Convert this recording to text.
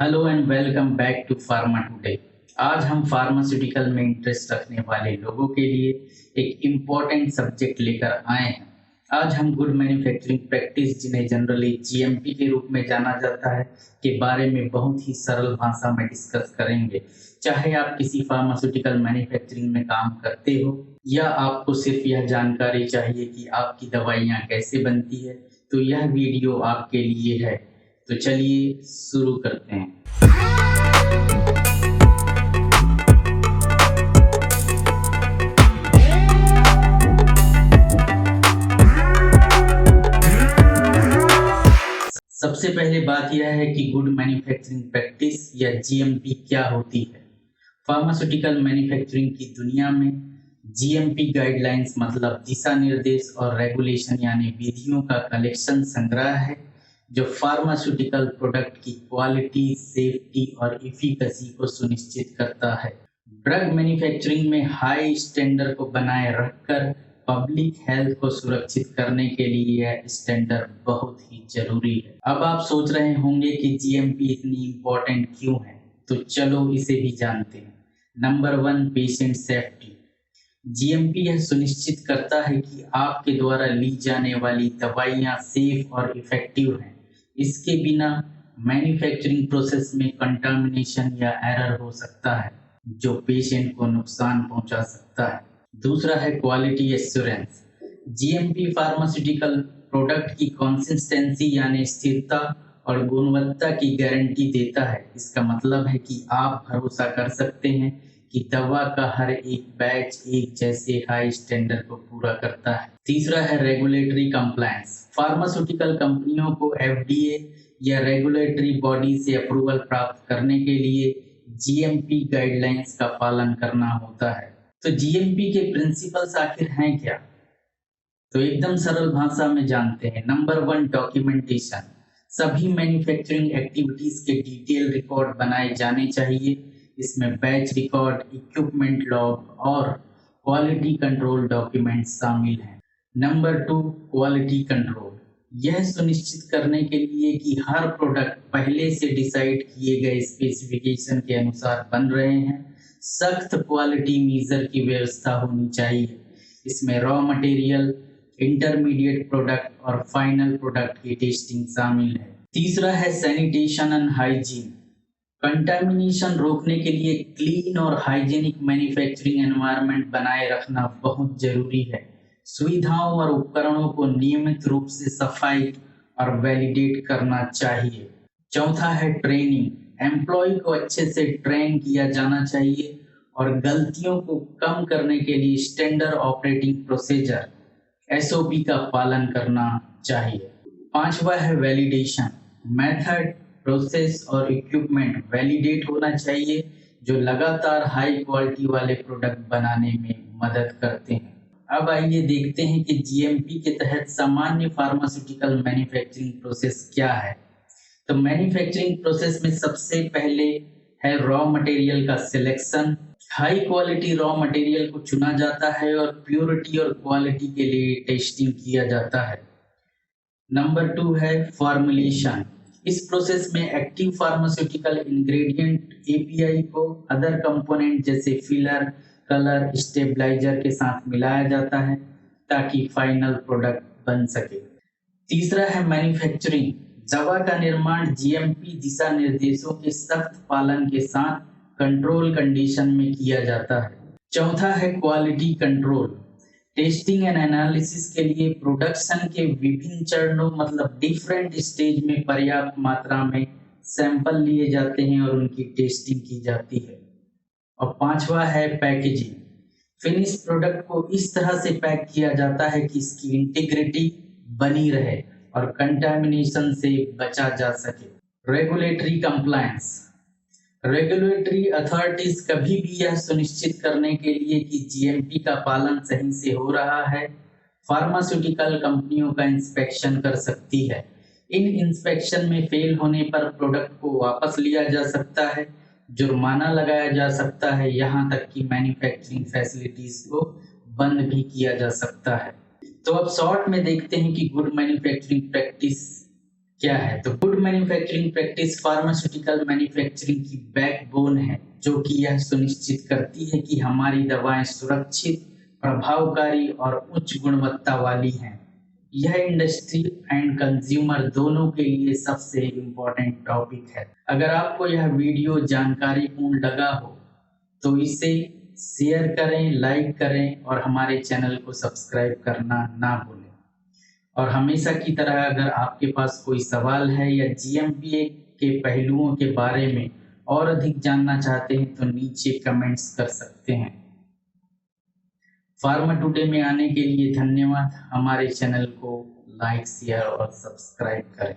Hello and welcome back to pharma today. आज हम pharmaceutical में इंटरेस्ट रखने वाले लोगों के लिए एक इम्पॉर्टेंट सब्जेक्ट लेकर आए हैं। आज हम गुड मैन्युफैक्चरिंग प्रैक्टिस, जिन्हें जनरली जीएमपी के रूप में जाना जाता है, के बारे में बहुत ही सरल भाषा में डिस्कस करेंगे। चाहे आप किसी फार्मास्यूटिकल मैन्युफैक्चरिंग में काम करते हो या आपको सिर्फ यह जानकारी चाहिए कि आपकी दवाइयाँ कैसे बनती है, तो यह वीडियो आपके लिए है। तो चलिए शुरू करते हैं। सबसे पहले बात यह है कि गुड मैन्युफैक्चरिंग प्रैक्टिस या जीएमपी क्या होती है। फार्मास्यूटिकल मैन्युफैक्चरिंग की दुनिया में जीएमपी गाइडलाइंस मतलब दिशा निर्देश और रेगुलेशन यानी विधियों का कलेक्शन संग्रह है, जो फार्मास्यूटिकल प्रोडक्ट की क्वालिटी, सेफ्टी और इफिकेसी को सुनिश्चित करता है। ड्रग मैन्युफैक्चरिंग में हाई स्टैंडर्ड को बनाए रखकर पब्लिक हेल्थ को सुरक्षित करने के लिए यह स्टैंडर्ड बहुत ही जरूरी है। अब आप सोच रहे होंगे कि जीएमपी इतनी इम्पोर्टेंट क्यों है, तो चलो इसे भी जानते हैं। Number 1, patient safety. जीएमपी यह सुनिश्चित करता है कि आपके द्वारा ली जाने वाली दवाइयाँ सेफ और इफेक्टिव हैं। इसके बिना मैन्युफैक्चरिंग प्रोसेस में कंटामिनेशन या एरर हो सकता है, जो पेशेंट को नुकसान पहुंचा सकता है। दूसरा है quality assurance. GMP pharmaceutical product की कंसिस्टेंसी यानी स्थिरता और गुणवत्ता की गारंटी देता है। इसका मतलब है कि आप भरोसा कर सकते हैं कि दवा का हर एक बैच एक जैसे हाई स्टैंडर्ड को पूरा करता है। तीसरा है रेगुलेटरी कंप्लायंस। फार्मास्यूटिकल कंपनियों को एफडीए या रेगुलेटरी बॉडी से अप्रूवल प्राप्त करने के लिए जीएमपी गाइडलाइंस का पालन करना होता है। तो जीएमपी के प्रिंसिपल्स आखिर हैं क्या? तो एकदम सरल भाषा में जानते हैं। Number 1, documentation. सभी मैन्युफैक्चरिंग एक्टिविटीज के डिटेल रिकॉर्ड बनाए जाने चाहिए। इसमें बैच रिकॉर्ड, इक्विपमेंट लॉग और क्वालिटी कंट्रोल डॉक्यूमेंट शामिल हैं। Number 2, quality control. यह सुनिश्चित करने के लिए कि हर प्रोडक्ट पहले से डिसाइड किए गए स्पेसिफिकेशन के अनुसार बन रहे हैं, सख्त क्वालिटी मीजर की व्यवस्था होनी चाहिए। इसमें रॉ मटेरियल, इंटरमीडिएट प्रोडक्ट और फाइनल प्रोडक्ट की टेस्टिंग शामिल है। तीसरा है सैनिटेशन एंड हाइजीन। कंटामिनेशन रोकने के लिए क्लीन और हाइजीनिक मैन्युफैक्चरिंग एनवायरनमेंट बनाए रखना बहुत जरूरी है। सुविधाओं और उपकरणों को नियमित रूप से सफाई और वैलिडेट करना चाहिए। चौथा है ट्रेनिंग। एम्प्लॉय को अच्छे से ट्रेन किया जाना चाहिए और गलतियों को कम करने के लिए स्टैंडर्ड ऑपरेटिंग प्रोसीजर एसओपी का पालन करना चाहिए। पांचवा है वैलिडेशन। मेथड, प्रोसेस और इक्विपमेंट वैलिडेट होना चाहिए, जो लगातार हाई क्वालिटी वाले प्रोडक्ट बनाने में मदद करते हैं। अब आइए देखते हैं कि जीएमपी के तहत सामान्य फार्मास्यूटिकल मैन्युफैक्चरिंग प्रोसेस क्या है। तो मैन्युफैक्चरिंग प्रोसेस में सबसे पहले है रॉ मटेरियल का selection. High quality raw material को चुना जाता है और प्योरिटी और क्वालिटी के लिए टेस्टिंग किया जाता है। नंबर 2 है फॉर्मुलेशन। इस प्रोसेस में एक्टिव फार्मास्यूटिकल इंग्रेडिएंट एपीआई को अदर कंपोनेंट जैसे फिलर, कलर, स्टेबलाइजर के साथ मिलाया जाता है ताकि फाइनल प्रोडक्ट बन सके। तीसरा है मैन्युफैक्चरिंग। दवा का निर्माण जीएमपी दिशा निर्देशों के सख्त पालन के साथ कंट्रोल कंडीशन में किया जाता है। चौथा है quality control. Testing and analysis के लिए प्रोडक्शन के विभिन्न चरणों मतलब डिफरेंट स्टेज में पर्याप्त मात्रा में सैंपल लिए जाते हैं और उनकी टेस्टिंग की जाती है। और पांचवा है पैकेजिंग। फिनिश प्रोडक्ट को इस तरह से पैक किया जाता है कि इसकी इंटीग्रिटी बनी रहे और कंटामिनेशन से बचा जा सके। Regulatory compliance. रेगुलेटरी अथॉरिटीज कभी भी यह सुनिश्चित करने के लिए कि जीएमपी का पालन सही से हो रहा है, फार्मास्यूटिकल कंपनियों का इंस्पेक्शन कर सकती है। इन इंस्पेक्शन में फेल होने पर प्रोडक्ट को वापस लिया जा सकता है, जुर्माना लगाया जा सकता है, यहाँ तक कि मैन्युफैक्चरिंग फैसिलिटीज को बंद भी किया जा सकता है। तो अब शॉर्ट में देखते हैं कि गुड मैन्युफैक्चरिंग प्रैक्टिस क्या है? तो good manufacturing practice pharmaceutical manufacturing की बैकबोन है, जो कि यह सुनिश्चित करती है कि हमारी दवाएं सुरक्षित, प्रभावकारी और उच्च गुणवत्ता वाली हैं। यह इंडस्ट्री एंड कंज्यूमर दोनों के लिए सबसे इम्पोर्टेंट टॉपिक है। अगर आपको यह वीडियो जानकारीपूर्ण लगा हो तो इसे शेयर करें, लाइक करें और हमारे चैनल को सब्सक्राइब करना ना भूलें। और हमेशा की तरह अगर आपके पास कोई सवाल है या जीएमपी के पहलुओं के बारे में और अधिक जानना चाहते हैं तो नीचे कमेंट्स कर सकते हैं। फार्मा टुडे में आने के लिए धन्यवाद। हमारे चैनल को लाइक, शेयर और सब्सक्राइब करें।